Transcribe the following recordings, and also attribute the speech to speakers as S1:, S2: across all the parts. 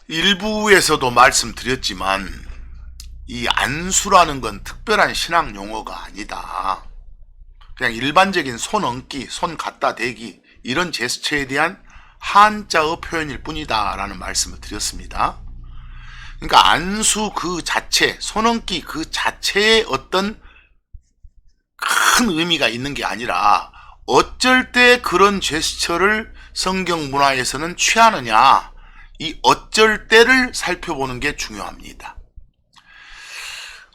S1: 일부에서도 말씀드렸지만 이 안수라는 건 특별한 신앙 용어가 아니다. 그냥 일반적인 손 얹기, 손 갖다 대기 이런 제스처에 대한 한자어 표현일 뿐이다 라는 말씀을 드렸습니다. 그러니까 안수 그 자체, 손 얹기 그 자체에 어떤 큰 의미가 있는 게 아니라 어쩔 때 그런 제스처를 성경 문화에서는 취하느냐, 이 어쩔 때를 살펴보는 게 중요합니다.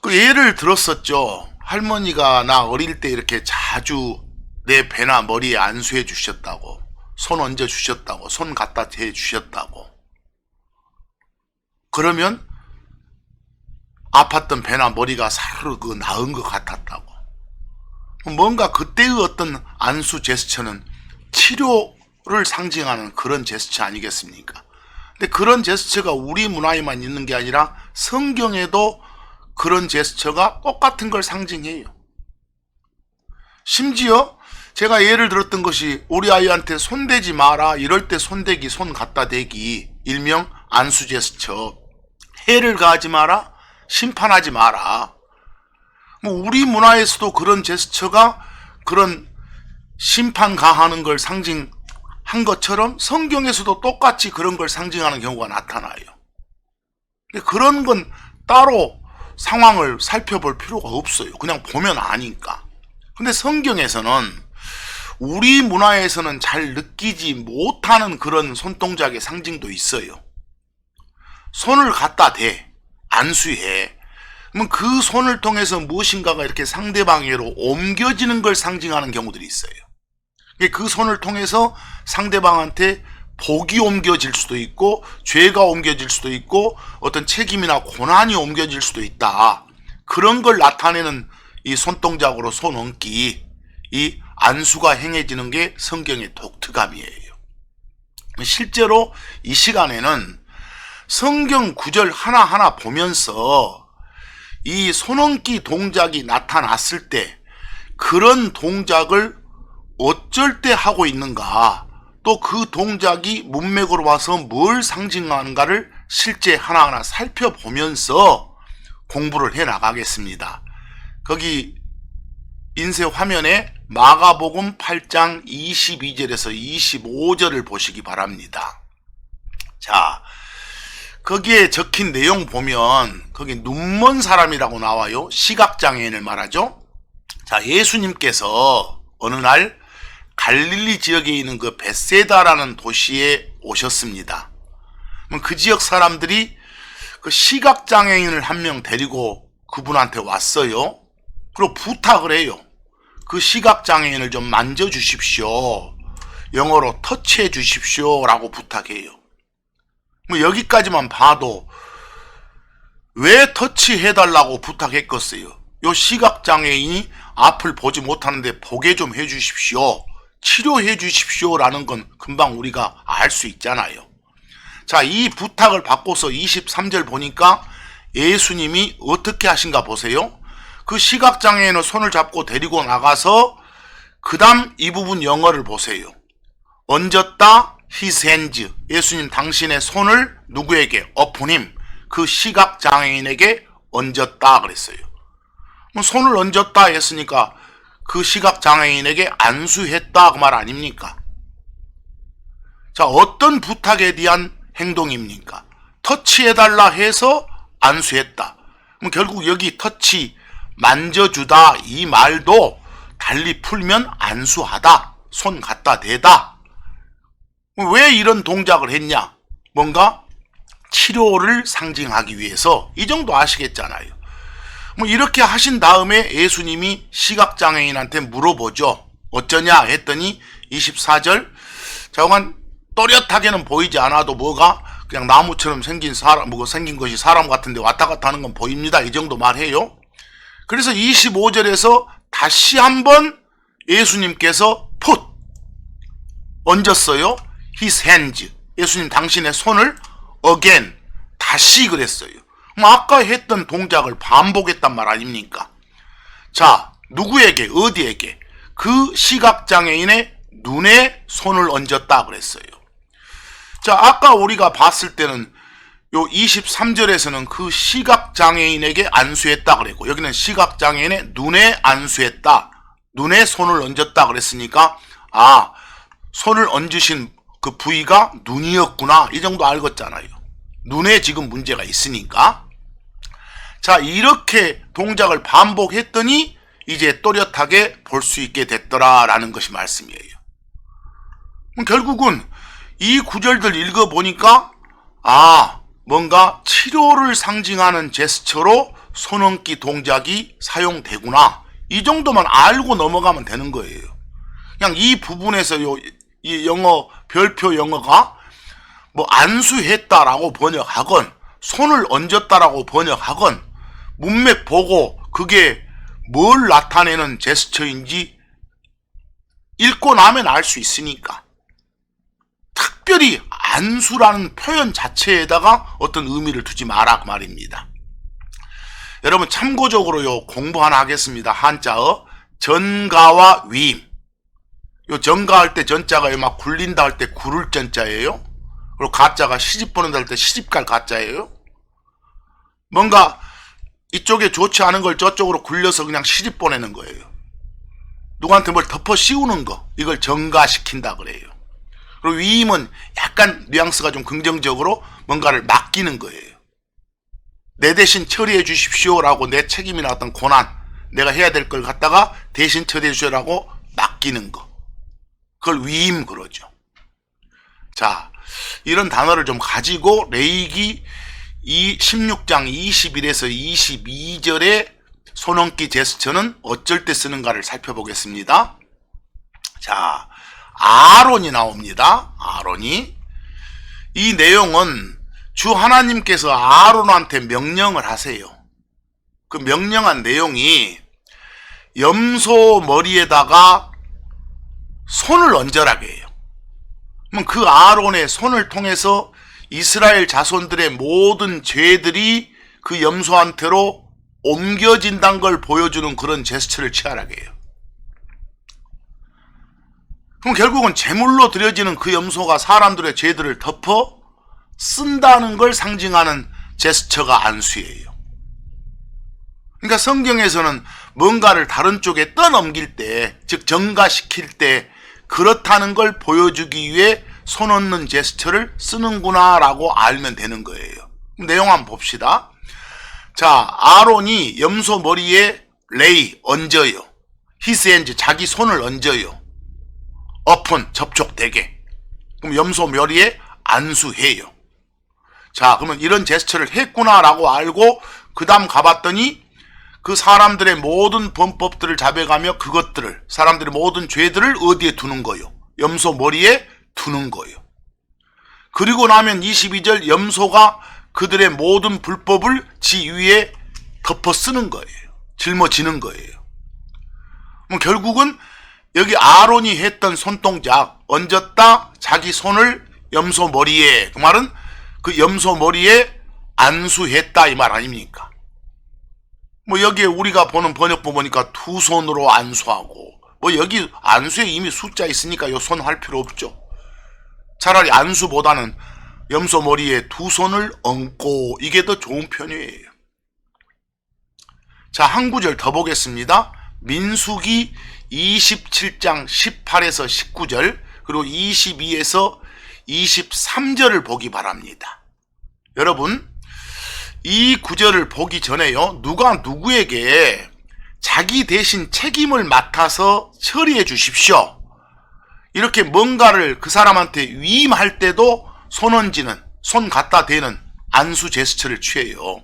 S1: 그 예를 들었었죠. 할머니가 나 어릴 때 이렇게 자주 내 배나 머리에 안수해 주셨다고, 손 얹어 주셨다고, 손 갖다 대 주셨다고. 그러면 아팠던 배나 머리가 사르르 나은 것 같았다고. 뭔가 그때의 어떤 안수 제스처는 치료를 상징하는 그런 제스처 아니겠습니까? 근데 그런 제스처가 우리 문화에만 있는 게 아니라 성경에도 그런 제스처가 똑같은 걸 상징해요. 심지어 제가 예를 들었던 것이 우리 아이한테 손대지 마라, 이럴 때 손대기, 손 갖다 대기, 일명 안수 제스처. 해를 가하지 마라, 심판하지 마라. 우리 문화에서도 그런 제스처가 그런 심판 가하는 걸 상징한 것처럼 성경에서도 똑같이 그런 걸 상징하는 경우가 나타나요. 그런 건 따로 상황을 살펴볼 필요가 없어요. 그냥 보면 아니까. 근데 성경에서는 우리 문화에서는 잘 느끼지 못하는 그런 손동작의 상징도 있어요. 손을 갖다 대, 안수해. 그러면 그 손을 통해서 무엇인가가 이렇게 상대방에게로 옮겨지는 걸 상징하는 경우들이 있어요. 그 손을 통해서 상대방한테 복이 옮겨질 수도 있고, 죄가 옮겨질 수도 있고, 어떤 책임이나 고난이 옮겨질 수도 있다. 그런 걸 나타내는 이 손동작으로 손 얹기, 이 안수가 행해지는 게 성경의 독특함이에요. 실제로 이 시간에는 성경 구절 하나하나 보면서 이 손 얹기 동작이 나타났을 때 그런 동작을 어쩔 때 하고 있는가, 또 그 동작이 문맥으로 와서 뭘 상징하는가를 실제 하나하나 살펴보면서 공부를 해 나가겠습니다. 거기 인쇄 화면에 마가복음 8장 22절에서 25절을 보시기 바랍니다. 자, 거기에 적힌 내용 보면 거기 눈먼 사람이라고 나와요. 시각장애인을 말하죠. 자, 예수님께서 어느 날 갈릴리 지역에 있는 그 벳세다라는 도시에 오셨습니다. 그 지역 사람들이 그 시각장애인을 한 명 데리고 그분한테 왔어요. 그리고 부탁을 해요. 그 시각장애인을 좀 만져주십시오. 영어로 터치해 주십시오 라고 부탁해요. 뭐 여기까지만 봐도 왜 터치해달라고 부탁했겠어요? 요 시각장애인이 앞을 보지 못하는데 보게 좀 해주십시오, 치료해 주십시오 라는 건 금방 우리가 알 수 있잖아요. 자, 이 부탁을 받고서 23절 보니까 예수님이 어떻게 하신가 보세요. 그 시각장애인의 손을 잡고 데리고 나가서 그 다음 이 부분 영어를 보세요. 얹었다, his hands. 예수님 당신의 손을 누구에게? upon him. 그 시각장애인에게 얹었다 그랬어요. 손을 얹었다 했으니까 그 시각장애인에게 안수했다 그 말 아닙니까? 자, 어떤 부탁에 대한 행동입니까? 터치해달라 해서 안수했다. 그럼 결국 여기 터치, 만져주다 이 말도 달리 풀면 안수하다, 손 갖다 대다. 왜 이런 동작을 했냐? 뭔가 치료를 상징하기 위해서, 이 정도 아시겠잖아요. 뭐 이렇게 하신 다음에 예수님이 시각장애인한테 물어보죠. 어쩌냐 했더니 24절, 자관 또렷하게는 보이지 않아도 뭐가 그냥 나무처럼 생긴 사람, 뭐 생긴 것이 사람 같은데 왔다 갔다 하는 건 보입니다. 이 정도 말해요. 그래서 25절에서 다시 한번 예수님께서 put 얹었어요. his hands. 예수님 당신의 손을 again 다시 그랬어요. 아까 했던 동작을 반복했단 말 아닙니까? 자, 누구에게, 어디에게? 그 시각장애인의 눈에 손을 얹었다 그랬어요. 자, 아까 우리가 봤을 때는 요 23절에서는 그 시각장애인에게 안수했다 그랬고, 여기는 시각장애인의 눈에 안수했다, 눈에 손을 얹었다 그랬으니까 손을 얹으신 그 부위가 눈이었구나, 이 정도 알겠잖아요. 눈에 지금 문제가 있으니까. 자, 이렇게 동작을 반복했더니 이제 또렷하게 볼 수 있게 됐더라라는 것이 말씀이에요. 결국은 이 구절들 읽어보니까 뭔가 치료를 상징하는 제스처로 손얹기 동작이 사용되구나, 이 정도만 알고 넘어가면 되는 거예요. 그냥 이 부분에서 이 영어, 별표 영어가 뭐 안수했다라고 번역하건 손을 얹었다라고 번역하건 문맥 보고 그게 뭘 나타내는 제스처인지 읽고 나면 알 수 있으니까, 특별히 안수라는 표현 자체에다가 어떤 의미를 두지 마라 그 말입니다. 여러분 참고적으로 공부 하나 하겠습니다. 한자어 전가와 위임. 전가할 때 전자가 막 굴린다 할 때 구를 전자예요. 그리고 가자가 시집 보낸다 할 때 시집갈 가자예요. 뭔가 이쪽에 좋지 않은 걸 저쪽으로 굴려서 그냥 시집 보내는 거예요. 누구한테 뭘 덮어 씌우는 거, 이걸 전가시킨다 그래요. 그리고 위임은 약간 뉘앙스가 좀 긍정적으로 뭔가를 맡기는 거예요. 내 대신 처리해 주십시오라고, 내 책임이나 어떤 고난, 내가 해야 될 걸 갖다가 대신 처리해 주시라고 맡기는 거, 그걸 위임 그러죠. 자, 이런 단어를 좀 가지고 레위기 16장 21에서 22절의 손얹기 제스처는 어쩔 때 쓰는가를 살펴보겠습니다. 자, 아론이 나옵니다. 아론이. 이 내용은 주 하나님께서 아론한테 명령을 하세요. 그 명령한 내용이 염소 머리에다가 손을 얹으라게 해요. 그럼 그 아론의 손을 통해서 이스라엘 자손들의 모든 죄들이 그 염소한테로 옮겨진다는 걸 보여주는 그런 제스처를 취하라게 해요. 그럼 결국은 제물로 드려지는 그 염소가 사람들의 죄들을 덮어 쓴다는 걸 상징하는 제스처가 안수예요. 그러니까 성경에서는 뭔가를 다른 쪽에 떠넘길 때, 즉 전가시킬 때 그렇다는 걸 보여주기 위해 손 얹는 제스처를 쓰는구나 라고 알면 되는 거예요. 내용 한번 봅시다. 자, 아론이 염소 머리에 레이, 얹어요. his hands, 자기 손을 얹어요. upon, 접촉되게. 그럼 염소 머리에 안수해요. 자, 그러면 이런 제스처를 했구나 라고 알고 그 다음 가봤더니 그 사람들의 모든 범법들을 잡아가며 그것들을, 사람들의 모든 죄들을 어디에 두는 거요? 염소 머리에 두는 거예요. 그리고 나면 22절 염소가 그들의 모든 불법을 지 위에 덮어 쓰는 거예요. 짊어지는 거예요. 그럼 결국은 여기 아론이 했던 손동작, 얹었다, 자기 손을 염소 머리에, 그 말은 그 염소 머리에 안수했다 이 말 아닙니까? 뭐 여기에 우리가 보는 번역본 보니까 두 손으로 안수하고, 뭐 여기 안수에 이미 숫자 있으니까 요 손 할 필요 없죠. 차라리 안수보다는 염소 머리에 두 손을 얹고, 이게 더 좋은 편이에요. 자, 한 구절 더 보겠습니다. 민수기 27장 18에서 19절 그리고 22에서 23절을 보기 바랍니다. 여러분, 이 구절을 보기 전에요, 누가 누구에게 자기 대신 책임을 맡아서 처리해 주십시오, 이렇게 뭔가를 그 사람한테 위임할 때도 손 얹는, 손 갖다 대는 안수 제스처를 취해요.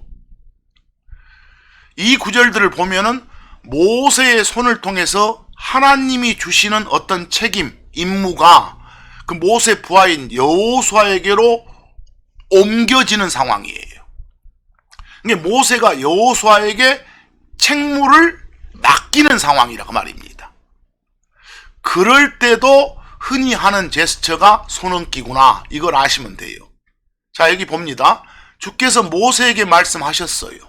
S1: 이 구절들을 보면은 모세의 손을 통해서 하나님이 주시는 어떤 책임, 임무가 그 모세 부하인 여호수아에게로 옮겨지는 상황이에요. 이게 모세가 여호수아에게 책무를 맡기는 상황이라고 말입니다. 그럴 때도 흔히 하는 제스처가 손얹기구나, 이걸 아시면 돼요. 자, 여기 봅니다. 주께서 모세에게 말씀하셨어요.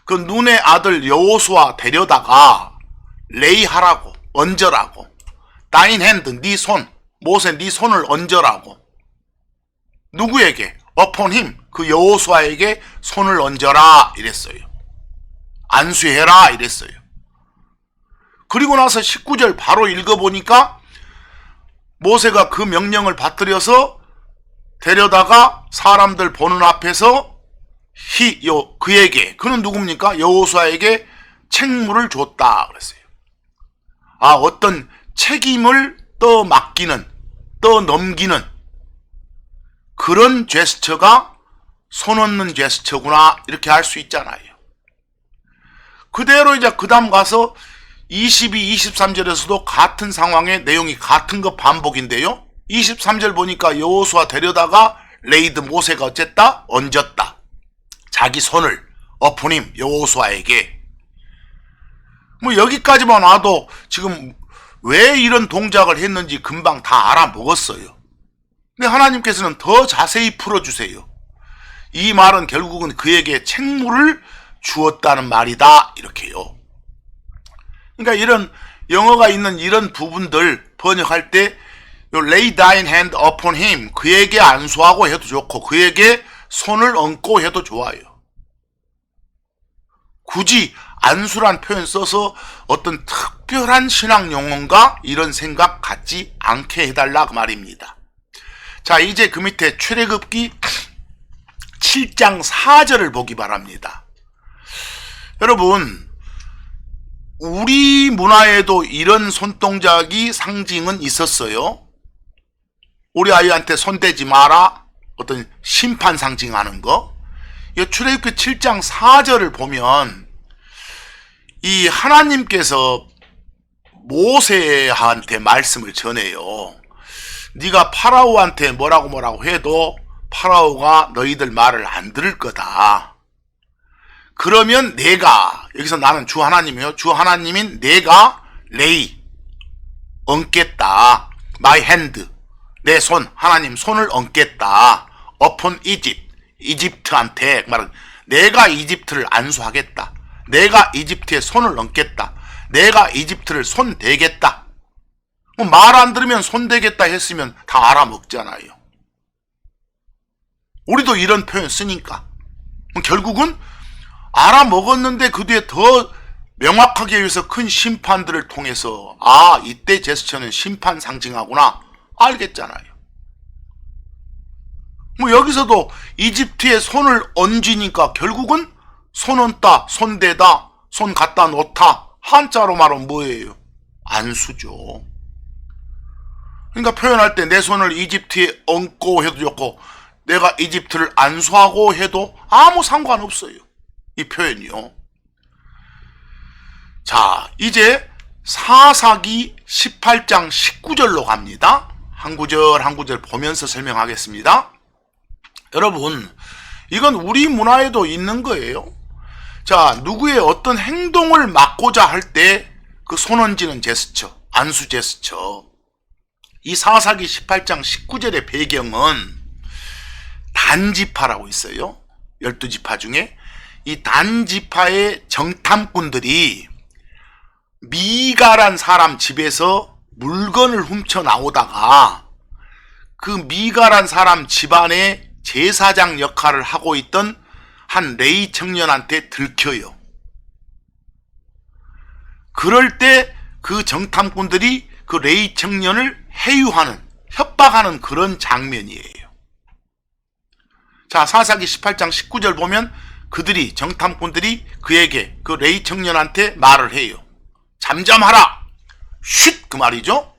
S1: 그 눈의 아들 여호수아 데려다가 레이하라고, 얹으라고. 다인 핸드, 네 손, 모세 네 손을 얹으라고. 누구에게? upon him, 그 여호수아에게 손을 얹어라 이랬어요. 안수해라 이랬어요. 그리고 나서 19절 바로 읽어보니까 모세가 그 명령을 받들여서 데려다가 사람들 보는 앞에서 그에게, 그는 누굽니까? 여호수아에게 책무를 줬다 그랬어요. 어떤 책임을 떠맡기는, 떠넘기는 그런 제스처가 손 얹는 제스처구나 이렇게 할 수 있잖아요. 그대로 이제 그 다음 가서 22, 23절에서도 같은 상황의 내용이 같은 것 반복인데요. 23절 보니까 여호수아 데려다가 레이드 모세가 어쨌다? 얹었다. 자기 손을 어프님 여호수아에게. 여기까지만 와도 지금 왜 이런 동작을 했는지 금방 다 알아먹었어요. 근데 하나님께서는 더 자세히 풀어주세요. 이 말은 결국은 그에게 책무를 주었다는 말이다 이렇게요. 그러니까 이런 영어가 있는 이런 부분들 번역할 때 lay thine hand upon him, 그에게 안수하고 해도 좋고 그에게 손을 얹고 해도 좋아요. 굳이 안수란 표현 써서 어떤 특별한 신앙 용어인가 이런 생각 갖지 않게 해달라 그 말입니다. 자, 이제 그 밑에 출애굽기 7장 4절을 보기 바랍니다. 여러분, 우리 문화에도 이런 손동작이 상징은 있었어요. 우리 아이한테 손대지 마라, 어떤 심판 상징하는 거. 이 출애굽기 7장 4절을 보면 이 하나님께서 모세한테 말씀을 전해요. 네가 파라오한테 뭐라고 해도 파라오가 너희들 말을 안 들을 거다. 그러면 내가, 여기서 나는 주 하나님이에요. 주 하나님인 내가 레이 얹겠다. my hand, 내 손, 하나님 손을 얹겠다. upon Egypt, 이집트한테 말은 내가 이집트를 안수하겠다. 내가 이집트에 손을 얹겠다. 내가 이집트를 손대겠다. 말 안 들으면 손대겠다 했으면 다 알아먹잖아요. 우리도 이런 표현 쓰니까 결국은 알아먹었는데 그 뒤에 더 명확하게 위해서 큰 심판들을 통해서 이때 제스처는 심판 상징하구나 알겠잖아요. 여기서도 이집트에 손을 얹으니까 결국은 손 얹다, 손대다, 손 갖다 놓다, 한자로 말하면 뭐예요? 안수죠. 그러니까 표현할 때 내 손을 이집트에 얹고 해도 좋고 내가 이집트를 안수하고 해도 아무 상관없어요. 이 표현이요. 자, 이제 사사기 18장 19절로 갑니다. 한 구절 한 구절 보면서 설명하겠습니다. 여러분, 이건 우리 문화에도 있는 거예요. 자, 누구의 어떤 행동을 막고자 할 때 그 손 얹는 제스처, 안수 제스처. 이 사사기 18장 19절의 배경은 단지파라고 있어요. 12지파 중에 이 단지파의 정탐꾼들이 미가란 사람 집에서 물건을 훔쳐 나오다가 그 미가란 사람 집안의 제사장 역할을 하고 있던 한 레위 청년한테 들켜요. 그럴 때 그 정탐꾼들이 그 레위 청년을 해유하는, 협박하는 그런 장면이에요. 자, 사사기 18장 19절 보면 그들이, 정탐꾼들이 그에게, 그 레위 청년한테 말을 해요. 잠잠하라! 쉿! 그 말이죠.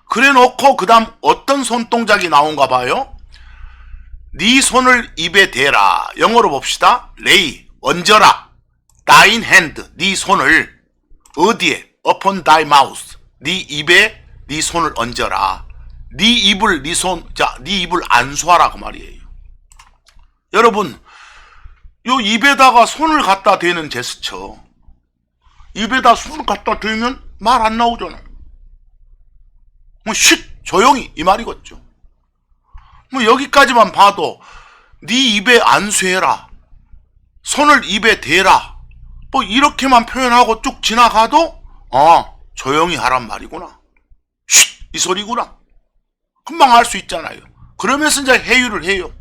S1: 그래 놓고 그 다음 어떤 손동작이 나온가 봐요. 네 손을 입에 대라. 영어로 봅시다. 레이, 얹어라. thine hand, 네 손을 어디에? upon thy mouth, 네 입에 네 손을 얹어라. 네 입을, 네 손, 자, 네 입을 안수하라 그 말이에요. 여러분, 요 입에다가 손을 갖다 대는 제스처, 입에다 손을 갖다 대면 말 안 나오잖아요. 쉿! 조용히 이 말이겠죠. 여기까지만 봐도 네 입에 안수해라, 손을 입에 대라, 이렇게만 표현하고 쭉 지나가도 조용히 하란 말이구나, 쉿! 이 소리구나, 금방 알 수 있잖아요. 그러면서 이제 해유를 해요.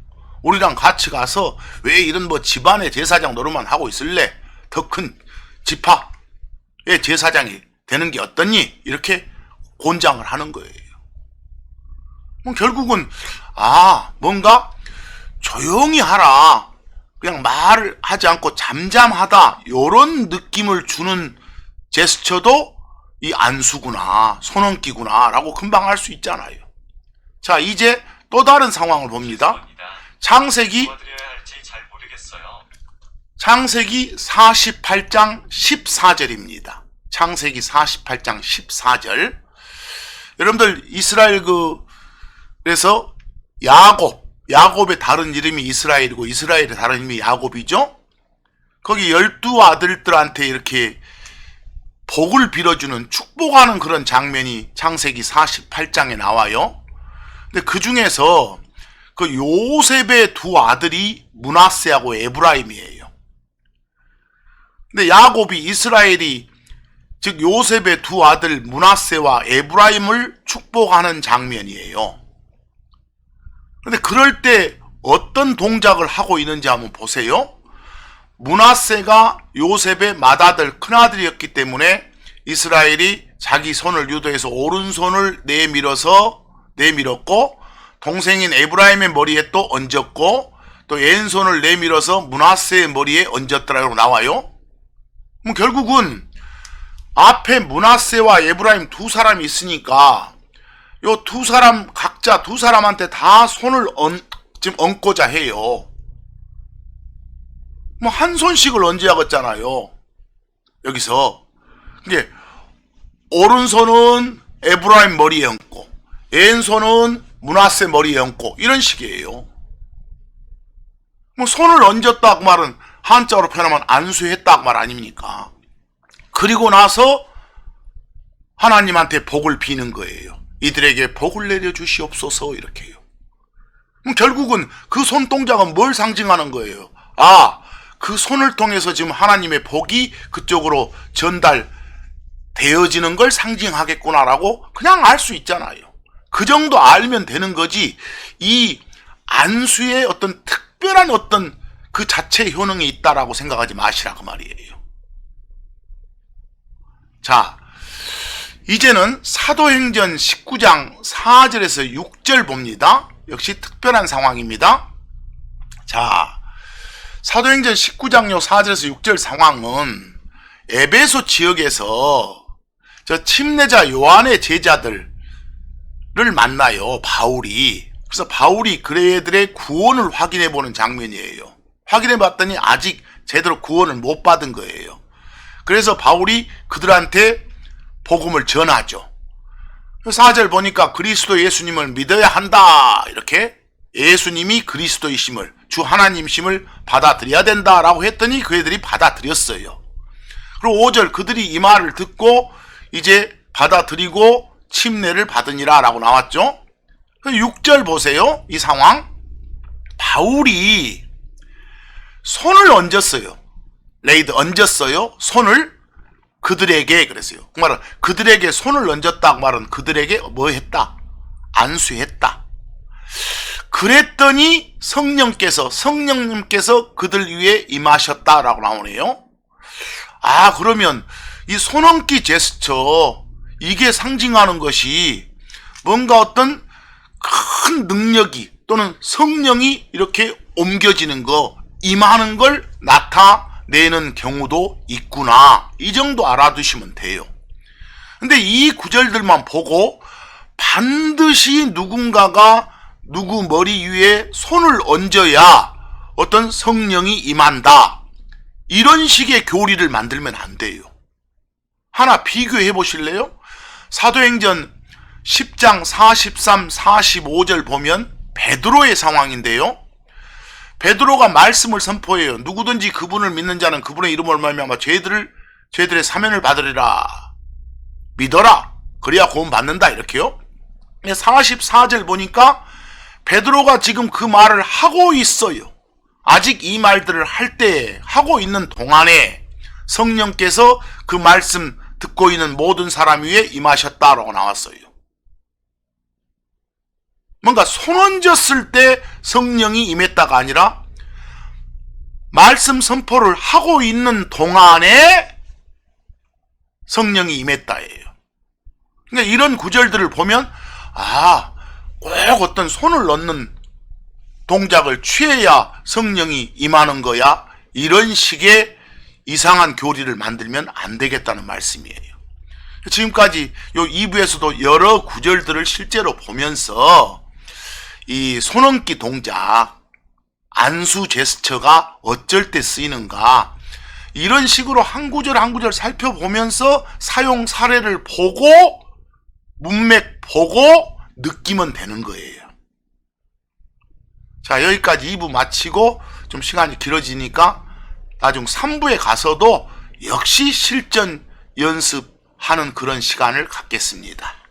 S1: 우리랑 같이 가서 왜 이런 뭐 집안의 제사장 노릇만 하고 있을래? 더 큰 지파의 제사장이 되는 게 어떻니? 이렇게 권장을 하는 거예요. 결국은 뭔가 조용히 하라, 그냥 말을 하지 않고 잠잠하다, 요런 느낌을 주는 제스처도 이 안수구나, 손언기구나 라고 금방 알 수 있잖아요. 자, 이제 또 다른 상황을 봅니다. 창세기 48장 14절입니다. 창세기 48장 14절. 여러분들 이스라엘 그래서 야곱의 다른 이름이 이스라엘이고 이스라엘의 다른 이름이 야곱이죠. 거기 12아들들한테 이렇게 복을 빌어주는, 축복하는 그런 장면이 창세기 48장에 나와요. 근데 그 중에서 그 요셉의 두 아들이 므낫세하고 에브라임이에요. 근데 야곱이, 이스라엘이, 즉 요셉의 두 아들 므낫세와 에브라임을 축복하는 장면이에요. 근데 그럴 때 어떤 동작을 하고 있는지 한번 보세요. 므낫세가 요셉의 맏아들, 큰아들이었기 때문에 이스라엘이 자기 손을 유도해서 오른손을 내밀었고, 동생인 에브라임의 머리에 또 얹었고, 또 왼손을 내밀어서 므낫세의 머리에 얹었더라고 나와요. 그럼 결국은 앞에 므낫세와 에브라임 두 사람이 있으니까 요 두 사람, 각자 두 사람한테 다 손을 지금 얹고자 해요. 뭐 한 손씩을 얹어야겠잖아요. 여기서 이게 오른손은 에브라임 머리에 얹고 왼손은 므낫세 머리에 얹고 이런 식이에요. 뭐 손을 얹었다고 말은 한자로 표현하면 안수했다고 말 아닙니까? 그리고 나서 하나님한테 복을 비는 거예요. 이들에게 복을 내려주시옵소서, 이렇게요. 그럼 결국은 그 손동작은 뭘 상징하는 거예요? 그 손을 통해서 지금 하나님의 복이 그쪽으로 전달되어지는 걸 상징하겠구나라고 그냥 알 수 있잖아요. 그 정도 알면 되는 거지, 이 안수의 어떤 특별한 어떤 그 자체의 효능이 있다라고 생각하지 마시라 그 말이에요. 자, 이제는 사도행전 19장 4절에서 6절 봅니다. 역시 특별한 상황입니다. 자, 사도행전 19장요 4절에서 6절 상황은 에베소 지역에서 저 침례자 요한의 제자들을 만나요, 바울이. 그래서 바울이 그들의 구원을 확인해 보는 장면이에요. 확인해 봤더니 아직 제대로 구원을 못 받은 거예요. 그래서 바울이 그들한테 복음을 전하죠. 4절 보니까 그리스도 예수님을 믿어야 한다, 이렇게 예수님이 그리스도이심을, 주 하나님심을 받아들여야 된다라고 했더니 그 애들이 받아들였어요. 그리고 5절 그들이 이 말을 듣고 이제 받아들이고 침례를 받으니라 라고 나왔죠. 6절 보세요. 이 상황. 바울이 손을 얹었어요. 얹었어요. 손을 그들에게, 그랬어요. 그 말은 그들에게 손을 얹었다, 그 말은 그들에게 뭐 했다? 안수했다. 그랬더니 성령님께서 그들 위에 임하셨다라고 나오네요. 그러면 이 손얹기 제스처, 이게 상징하는 것이 뭔가 어떤 큰 능력이 또는 성령이 이렇게 옮겨지는 거, 임하는 걸 나타내는 경우도 있구나, 이 정도 알아두시면 돼요. 근데 이 구절들만 보고 반드시 누군가가 누구 머리 위에 손을 얹어야 어떤 성령이 임한다, 이런 식의 교리를 만들면 안 돼요. 하나 비교해 보실래요? 사도행전 10장 43, 45절 보면 베드로의 상황인데요. 베드로가 말씀을 선포해요. 누구든지 그분을 믿는 자는 그분의 이름을 말미암아 죄들의 사면을 받으리라. 믿어라. 그래야 구원 받는다, 이렇게요. 44절 보니까 베드로가 지금 그 말을 하고 있어요. 아직 이 말들을 할 때, 하고 있는 동안에 성령께서 그 말씀 듣고 있는 모든 사람 위에 임하셨다라고 나왔어요. 뭔가 손 얹었을 때 성령이 임했다가 아니라 말씀 선포를 하고 있는 동안에 성령이 임했다예요. 그러니까 이런 구절들을 보면 꼭 어떤 손을 넣는 동작을 취해야 성령이 임하는 거야. 이런 식의 이상한 교리를 만들면 안 되겠다는 말씀이에요. 지금까지 요 2부에서도 여러 구절들을 실제로 보면서 이 손얹기 동작, 안수 제스처가 어쩔 때 쓰이는가, 이런 식으로 한 구절 한 구절 살펴보면서 사용 사례를 보고 문맥 보고 느끼면 되는 거예요. 자, 여기까지 2부 마치고 좀 시간이 길어지니까 나중 3부에 가서도 역시 실전 연습하는 그런 시간을 갖겠습니다.